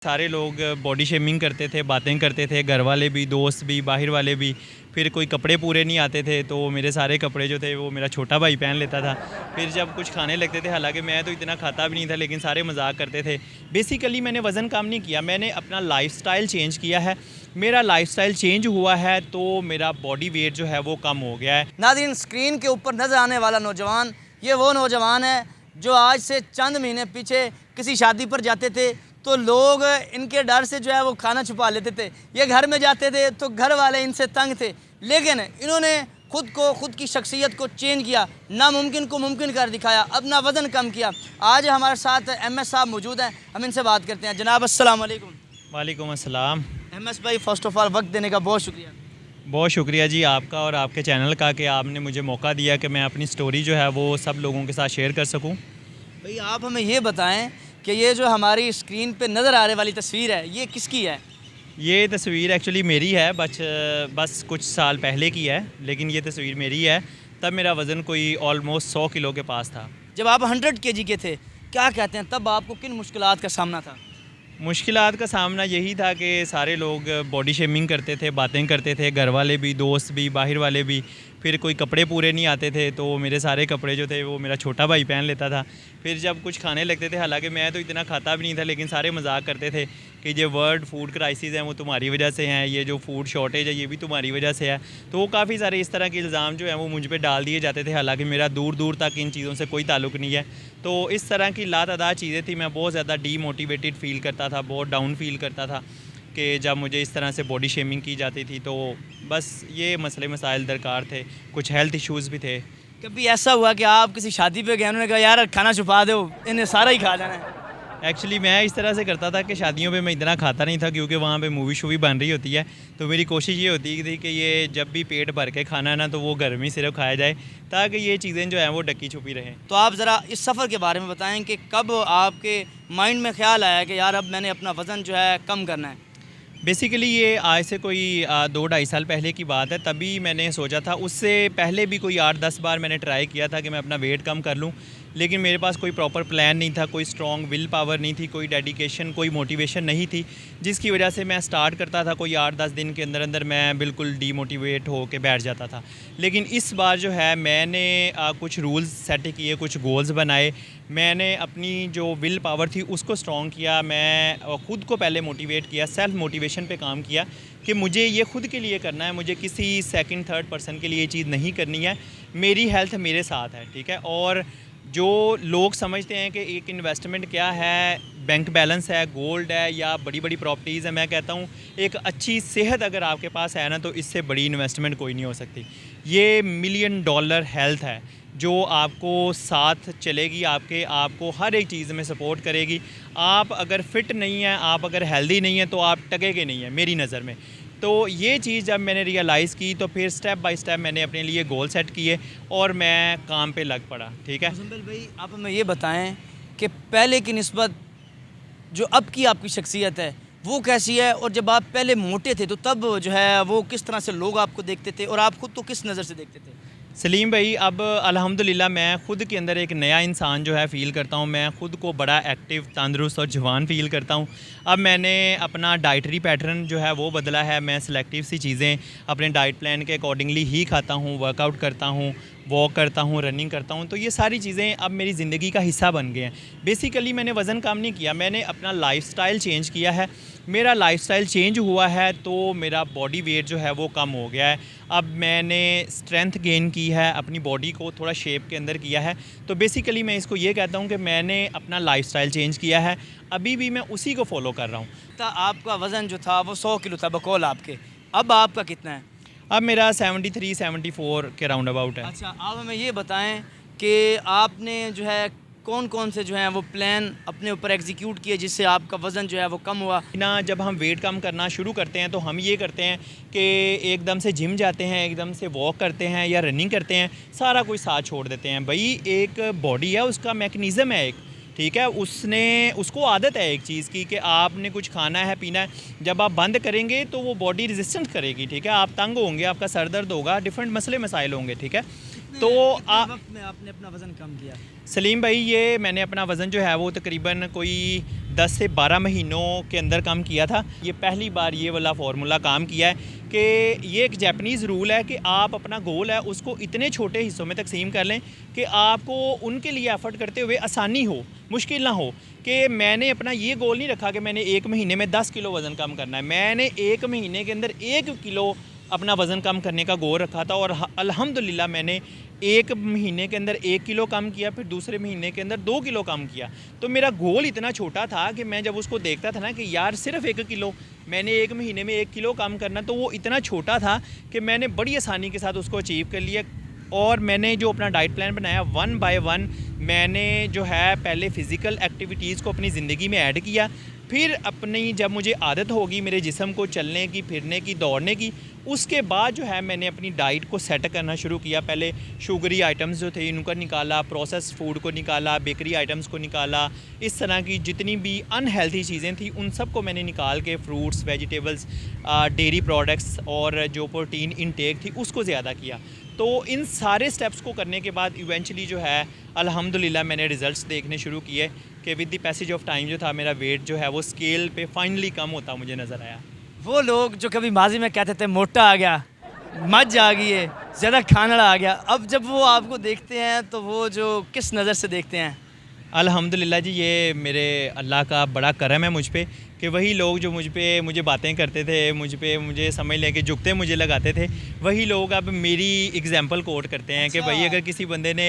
सारे लोग body shaming करते थे, बातें करते थे, घर वाले भी, दोस्त भी, बाहर वाले भी। फिर कोई कपड़े पूरे नहीं आते थे तो मेरे सारे कपड़े जो थे वो मेरा छोटा भाई पहन लेता था। फिर जब कुछ खाने लगते थे, हालांकि मैं तो इतना खाता भी नहीं था, लेकिन सारे मजाक करते थे। बेसिकली मैंने वज़न कम नहीं किया, मैंने अपना लाइफस्टाइल चेंज किया है। मेरा लाइफस्टाइल चेंज हुआ है तो मेरा बॉडी वेट जो है वो कम हो गया है। नाज़रीन, स्क्रीन के ऊपर नज़र आने वाला नौजवान ये वो नौजवान है जो आज से चंद महीने पीछे किसी शादी पर जाते थे तो लोग इनके डर से जो है वो खाना छुपा लेते थे। ये घर में जाते थे तो घर वाले इनसे तंग थे, लेकिन इन्होंने खुद की शख्सियत को चेंज किया, नामुमकिन को मुमकिन कर दिखाया, अपना वज़न कम किया। आज हमारे साथ MS साहब मौजूद हैं, हम इनसे बात करते हैं। जनाब अस्सलाम वालेकुम। वालेकुम अस्सलाम। MS भाई, फ़र्स्ट ऑफ़ ऑल वक्त देने का बहुत शुक्रिया। बहुत शुक्रिया जी आपका और आपके चैनल का कि आपने मुझे मौका दिया कि मैं अपनी स्टोरी जो है वो सब लोगों के साथ शेयर कर सकूं। भाई, आप हमें ये बताएं कि ये जो हमारी स्क्रीन पे नज़र आने वाली तस्वीर है ये किसकी है? ये तस्वीर एक्चुअली मेरी है, बस कुछ साल पहले की है, लेकिन ये तस्वीर मेरी है। तब मेरा वज़न कोई ऑलमोस्ट 100 किलो के पास था। जब आप 100 kg के थे, क्या कहते हैं, तब आपको किन मुश्किलात का सामना था? मुश्किलात का सामना यही था कि सारे लोग बॉडी शेमिंग करते थे, बातें करते थे, घर वाले भी, दोस्त भी, बाहर वाले भी। फिर कोई कपड़े पूरे नहीं आते थे तो मेरे सारे कपड़े जो थे वो मेरा छोटा भाई पहन लेता था। फिर जब कुछ खाने लगते थे, हालांकि मैं तो इतना खाता भी नहीं था, लेकिन सारे मजाक करते थे कि ये वर्ल्ड फूड क्राइसिस है वो तुम्हारी वजह से हैं, ये जो फूड शॉर्टेज है ये भी तुम्हारी वजह से है। तो वो काफ़ी सारे इस तरह के इल्ज़ाम जो हैं वो मुझ पर डाल दिए जाते थे, हालांकि मेरा दूर दूर तक इन चीज़ों से कोई ताल्लुक़ नहीं है। तो इस तरह की लातादार चीज़ें थी, मैं बहुत ज़्यादा डीमोटिवेटेड फ़ील करता था, बहुत डाउन फील करता था कि जब मुझे इस तरह से बॉडी शेमिंग की जाती थी। तो बस ये मसले मसाइल दरकार थे, कुछ हेल्थ इश्यूज़ भी थे। कभी ऐसा हुआ कि आप किसी शादी पे गए, उन्होंने कहा यार खाना छुपा दो, इन्हें सारा ही खा जाना है? एक्चुअली मैं इस तरह से करता था कि शादियों पे मैं इतना खाता नहीं था, क्योंकि वहाँ पे मूवी शूवी बन रही होती है। तो मेरी कोशिश ये होती थी कि ये जब भी पेट भर के खाना है ना तो वो घर में सिर्फ खाया जाए, ताकि ये चीज़ें जो हैं वो ढकी छुपी रहें। तो आप ज़रा इस सफ़र के बारे में बताएं कि कब आपके माइंड में ख्याल आया कि यार अब मैंने अपना वज़न जो है कम करना है? बेसिकली ये आज से कोई 2-2.5 साल पहले की बात है, तभी मैंने सोचा था। उससे पहले भी कोई 8-10 बार मैंने ट्राई किया था कि मैं अपना वेट कम कर लूँ, लेकिन मेरे पास कोई प्रॉपर प्लान नहीं था, कोई स्ट्रॉन्ग विल पावर नहीं थी, कोई डेडिकेशन, कोई मोटिवेशन नहीं थी, जिसकी वजह से मैं स्टार्ट करता था, कोई 8-10 दिन के अंदर अंदर मैं बिल्कुल डीमोटिवेट हो के बैठ जाता था। लेकिन इस बार जो है मैंने कुछ रूल्स सेट किए, कुछ गोल्स बनाए, मैंने अपनी जो विल पावर थी उसको स्ट्रॉन्ग किया। मैं ख़ुद को पहले मोटिवेट किया, सेल्फ मोटिवेशन पे काम किया कि मुझे ये खुद के लिए करना है, मुझे किसी सेकंड थर्ड पर्सन के लिए ये चीज़ नहीं करनी है। मेरी हेल्थ मेरे साथ है, ठीक है। और जो लोग समझते हैं कि एक इन्वेस्टमेंट क्या है, बैंक बैलेंस है, गोल्ड है या बड़ी बड़ी प्रॉपर्टीज़ है, मैं कहता हूँ एक अच्छी सेहत अगर आपके पास है ना तो इससे बड़ी इन्वेस्टमेंट कोई नहीं हो सकती। ये $1 मिलियन हेल्थ है जो आपको साथ चलेगी, आपको हर एक चीज़ में सपोर्ट करेगी। आप अगर फिट नहीं हैं, आप अगर हेल्दी नहीं हैं तो आप टकेगे नहीं हैं मेरी नज़र में। तो ये चीज़ जब मैंने रियलाइज़ की तो फिर स्टेप बाय स्टेप मैंने अपने लिए गोल सेट किए और मैं काम पे लग पड़ा, ठीक है। मुज़म्मिल भाई, आप हमें ये बताएं कि पहले की निस्बत जो अब की आपकी शख्सियत है वो कैसी है, और जब आप पहले मोटे थे तो तब जो है वो किस तरह से लोग आपको देखते थे और आप खुद तो किस नज़र से देखते थे? सलीम भाई, अब अल्हम्दुलिल्लाह मैं ख़ुद के अंदर एक नया इंसान जो है फ़ील करता हूँ। मैं ख़ुद को बड़ा एक्टिव, तंदुरुस्त और जवान फ़ील करता हूँ। अब मैंने अपना डाइटरी पैटर्न जो है वो बदला है। मैं सिलेक्टिव सी चीज़ें अपने डाइट प्लान के अकॉर्डिंगली ही खाता हूँ, वर्कआउट करता हूँ, वॉक करता हूँ, रनिंग करता हूँ। तो ये सारी चीज़ें अब मेरी ज़िंदगी का हिस्सा बन गए हैं। बेसिकली मैंने वज़न कम नहीं किया, मैंने अपना लाइफ़स्टाइल चेंज किया है। मेरा लाइफ़स्टाइल चेंज हुआ है तो मेरा बॉडी वेट जो है वो कम हो गया है। अब मैंने स्ट्रेंथ गेन की है, अपनी बॉडी को थोड़ा शेप के अंदर किया है। तो बेसिकली मैं इसको ये कहता हूँ कि मैंने अपना लाइफ़स्टाइल चेंज किया है, अभी भी मैं उसी को फॉलो कर रहा हूँ। तो आपका वज़न जो था वो 100 किलो था बकौल आपके, अब आपका कितना है? अब मेरा 73-74 के राउंड अबाउट है। अच्छा, आप हमें ये बताएं कि आपने जो है कौन कौन से जो हैं वो प्लान अपने ऊपर एग्जीक्यूट किए जिससे आपका वज़न जो है वो कम हुआ? ना जब हम वेट कम करना शुरू करते हैं तो हम ये करते हैं कि एकदम से जिम जाते हैं, एकदम से वॉक करते हैं या रनिंग करते हैं, सारा कुछ साथ छोड़ देते हैं। भाई एक बॉडी है, उसका मैकेनिज़्म है एक, ठीक है। उसको आदत है एक चीज़ की कि आपने कुछ खाना है, पीना है, जब आप बंद करेंगे तो वो बॉडी रेजिस्टेंस करेगी, ठीक है। आप तंग होंगे, आपका सर दर्द होगा, डिफरेंट मसले मसाइल होंगे, ठीक है। तो वक्त में आपने अपना वज़न कम किया? सलीम भाई, ये मैंने अपना वज़न जो है वो तकरीबन कोई 10 से 12 महीनों के अंदर कम किया था। ये पहली बार ये वाला फार्मूला काम किया है कि ये एक जापानीज़ रूल है कि आप अपना गोल है उसको इतने छोटे हिस्सों में तकसीम कर लें कि आपको उनके लिए एफ़र्ट करते हुए आसानी हो, मुश्किल ना हो। कि मैंने अपना ये गोल नहीं रखा कि मैंने 1 महीने में 10 किलो वज़न कम करना है। मैंने 1 महीने के अंदर 1 किलो अपना वज़न कम करने का गोल रखा था और अल्हम्दुलिल्लाह मैंने 1 महीने के अंदर 1 किलो कम किया, फिर दूसरे महीने के अंदर 2 किलो कम किया। तो मेरा गोल इतना छोटा था कि मैं जब उसको देखता था ना कि यार सिर्फ 1 किलो, मैंने 1 महीने में 1 किलो कम करना, तो वो इतना छोटा था कि मैंने बड़ी आसानी के साथ उसको अचीव कर लिया। और मैंने जो अपना डाइट प्लान बनाया 1 बाय 1 मैंने जो है पहले फ़िज़िकल एक्टिविटीज़ को अपनी ज़िंदगी में ऐड किया। फिर अपनी जब मुझे आदत होगी मेरे जिस्म को चलने की, फिरने की, दौड़ने की, उसके बाद जो है मैंने अपनी डाइट को सेट करना शुरू किया। पहले शुगरी आइटम्स जो थे इनको निकाला, प्रोसेस फूड को निकाला, बेकरी आइटम्स को निकाला। इस तरह की जितनी भी अनहेल्थी चीज़ें थी उन सब को मैंने निकाल के फ्रूट्स, वेजिटेबल्स, डेयरी प्रोडक्ट्स और जो प्रोटीन इनटेक थी उसको ज़्यादा किया। तो इन सारे स्टेप्स को करने के बाद इवेंचुअली जो है अल्हम्दुलिल्लाह मैंने रिज़ल्ट्स देखने शुरू किए कि with the passage of time जो था मेरा वेट जो है वो स्केल पे फाइनली कम होता मुझे नज़र आया। वो लोग जो कभी माजी में कहते थे मोटा आ गया, मज आ गई है, ज़्यादा खाना आ गया, अब जब वो आपको देखते हैं तो वो जो किस नज़र से देखते हैं? अल्हम्दुलिल्लाह जी, ये मेरे अल्लाह का बड़ा करम है मुझ पे कि वही लोग जो मुझे बातें करते थे, मुझे समझ लें कि जुगते मुझे लगाते थे, वही लोग अब मेरी एग्जांपल कोट करते हैं कि भाई अगर किसी बंदे ने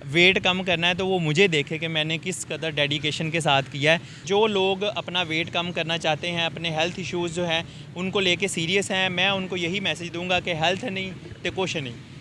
वेट कम करना है तो वो मुझे देखे कि मैंने किस कदर डेडिकेशन के साथ किया है। जो लोग अपना वेट कम करना चाहते हैं, अपने हेल्थ इश्यूज़ जो हैं उनको लेके सीरियस हैं, मैं उनको यही मैसेज दूंगा कि हेल्थ नहीं तो कुछ नहीं।